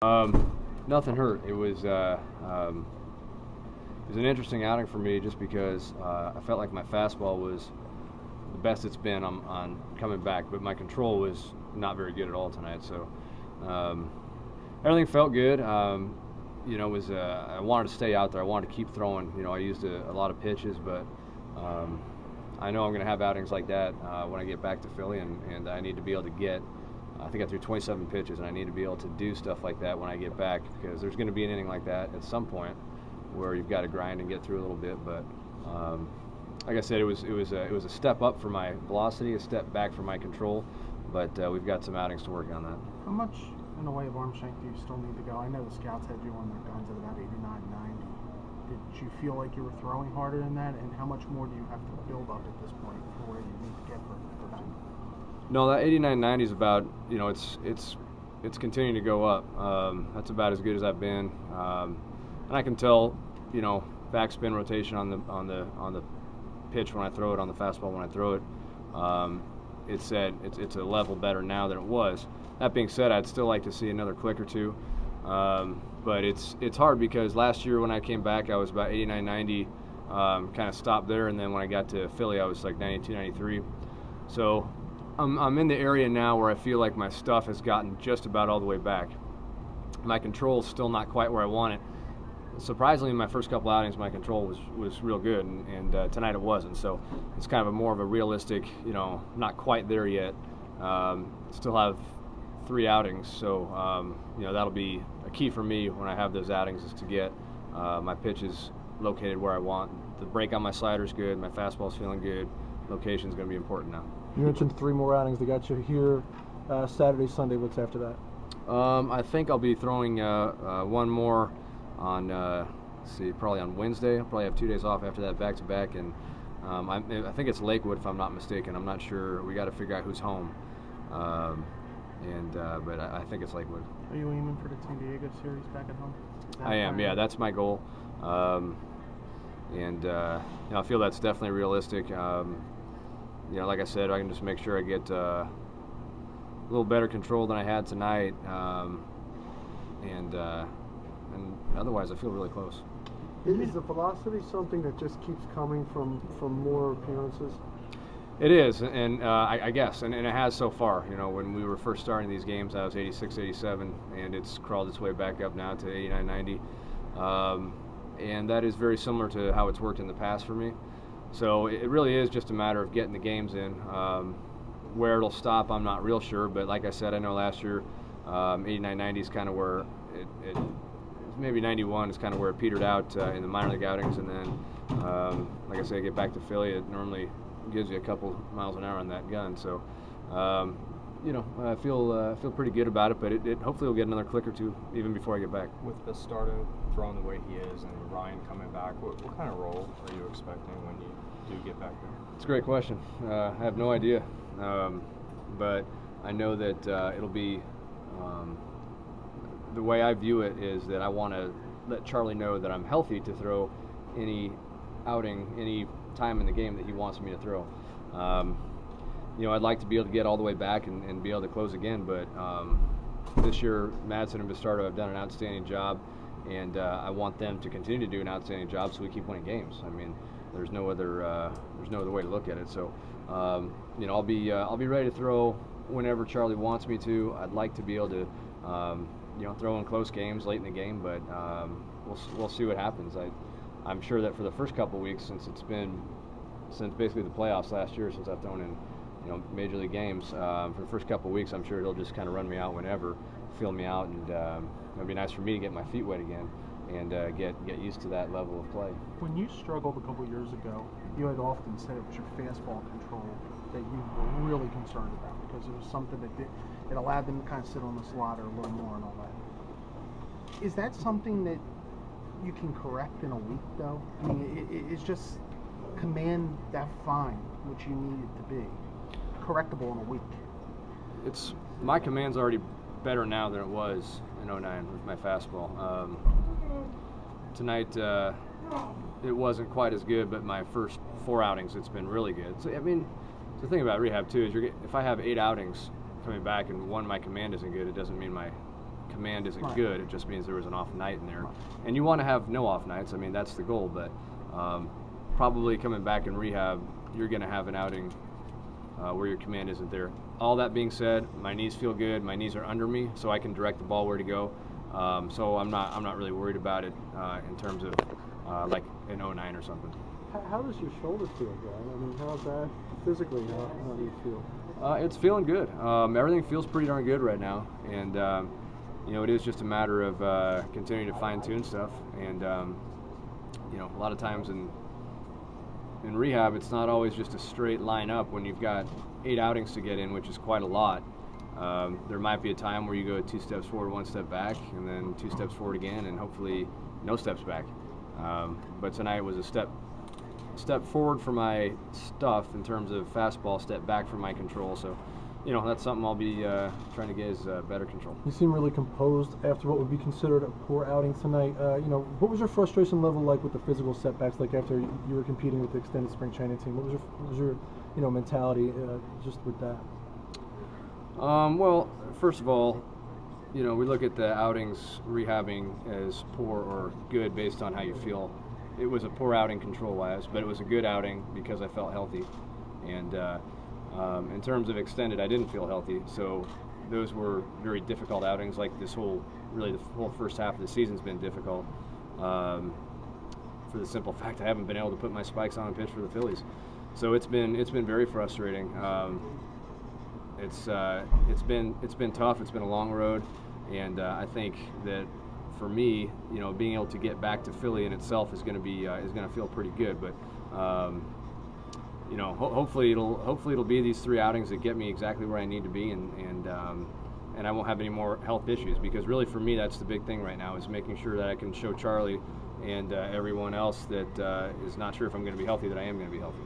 Nothing hurt. It was an interesting outing for me just because I felt like my fastball was the best it's been on coming back, but my control was not very good at all tonight. So um, everything felt good. I wanted to stay out there. I wanted to keep throwing. I used a lot of pitches, but um, I know I'm going to have outings like that when I get back to Philly, and I need to be able to get. I think I threw 27 pitches, and I need to be able to do stuff like that when I get back because there's going to be an inning like that at some point where you've got to grind and get through a little bit. But like I said, it was a step up for my velocity, a step back for my control. But we've got some outings to work on that. How much in the way of arm strength do you still need to go? I know the scouts had you on their guns at about 89, 90. Did you feel like you were throwing harder than that? And how much more do you have to build up at this point for where you need to get for that? No, that 89, 90 is about, it's continuing to go up. That's about as good as I've been. And I can tell, backspin rotation on the pitch when I throw it, on the fastball when I throw it. It's a level better now than it was. That being said, I'd still like to see another click or two. But it's hard because last year when I came back, I was about 89, 90, kind of stopped there, and then when I got to Philly, I was like 92, 93. So I'm in the area now where I feel like my stuff has gotten just about all the way back. My control's still not quite where I want it. Surprisingly, in my first couple outings, my control was real good, and tonight it wasn't. So it's kind of more of a realistic, not quite there yet. Still have 3 outings, so that'll be a key for me when I have those outings is to get my pitches located where I want. The break on my slider's good, my fastball's feeling good. Location's going to be important now. You mentioned 3 more outings that got you here Saturday, Sunday. What's after that? I think I'll be throwing one more on, probably on Wednesday. I'll probably have 2 days off after that back-to-back, and I think it's Lakewood if I'm not mistaken. I'm not sure. We got to figure out who's home, but I think it's Lakewood. Are you aiming for the San Diego series back at home? I am. Yeah, that's my goal, I feel that's definitely realistic. Like I said, I can just make sure I get a little better control than I had tonight, and otherwise I feel really close. Is the velocity something that just keeps coming from more appearances? It is, and I guess, and it has so far. When we were first starting these games, I was 86, 87, and it's crawled its way back up now to 89, 90. And that is very similar to how it's worked in the past for me. So it really is just a matter of getting the games in. Where it'll stop, I'm not real sure, but like I said, I know last year 89, 90 is kind of where it maybe 91 is kind of where it petered out in the minor league outings, and then like I say, get back to Philly, it normally gives you a couple miles an hour on that gun. So I feel pretty good about it, but it hopefully will get another click or two even before I get back. With Bastardo throwing the way he is and Ryan coming back, what kind of role are you expecting when you do get back there? It's a great question. I have no idea, but I know that it'll be the way I view it is that I want to let Charlie know that I'm healthy to throw any outing, any time in the game that he wants me to throw. I'd like to be able to get all the way back and be able to close again, but this year Madsen and Bastardo have done an outstanding job, and I want them to continue to do an outstanding job so we keep winning games. I mean, there's no other way to look at it. So I'll be ready to throw whenever Charlie wants me to. I'd like to be able to throw in close games late in the game, but we'll see what happens. I'm sure that for the first couple of weeks, since basically the playoffs last year, since I've thrown in major league games, for the first couple of weeks, I'm sure he'll just kind of run me out whenever, feel me out, and it'll be nice for me to get my feet wet again and get used to that level of play. When you struggled a couple of years ago, you had often said it was your fastball control that you were really concerned about because it was something that it allowed them to kind of sit on the slider a little more and all that. Is that something that you can correct in a week, though? I mean, it's just command that fine, which you need it to be, correctable in a week. My command's already better now than it was in 09 with my fastball. Tonight it wasn't quite as good, but my first 4 outings it's been really good. So I mean, the thing about rehab too is if I have 8 outings coming back and one my command isn't good, it doesn't mean my command isn't Right. good. It just means there was an off night in there. Right. And you want to have no off nights. I mean, that's the goal. But probably coming back in rehab, you're going to have an outing where your command isn't there. All that being said, my knees feel good. My knees are under me, so I can direct the ball where to go. So I'm not really worried about it in terms of like an 09 or something. How does your shoulder feel, Brian? I mean, how's that physically? How do you feel? It's feeling good. Everything feels pretty darn good right now, and you know, it is just a matter of continuing to fine-tune stuff. And you know, a lot of times in rehab, it's not always just a straight line up. When you've got 8 outings to get in, which is quite a lot, there might be a time where you go 2 steps forward, 1 step back, and then 2 steps forward again, and hopefully no steps back. But tonight was a step forward for my stuff in terms of fastball, step back for my control. So, you know, that's something I'll be trying to get is better control. You seem really composed after what would be considered a poor outing tonight. You know, what was your frustration level like with the physical setbacks? Like after you were competing with the extended spring training team, what was your you know, mentality just with that? Well, first of all, you know, we look at the outings rehabbing as poor or good based on how you feel. It was a poor outing control-wise, but it was a good outing because I felt healthy. And in terms of extended, I didn't feel healthy, so those were very difficult outings. Like the whole first half of the season's been difficult for the simple fact I haven't been able to put my spikes on and pitch for the Phillies. So it's been very frustrating. It's been tough. It's been a long road, and I think that for me, you know, being able to get back to Philly in itself is going to feel pretty good. But you know, hopefully it'll be these 3 outings that get me exactly where I need to be, and I won't have any more health issues, because really for me that's the big thing right now, is making sure that I can show Charlie and everyone else that is not sure if I'm going to be healthy that I am going to be healthy.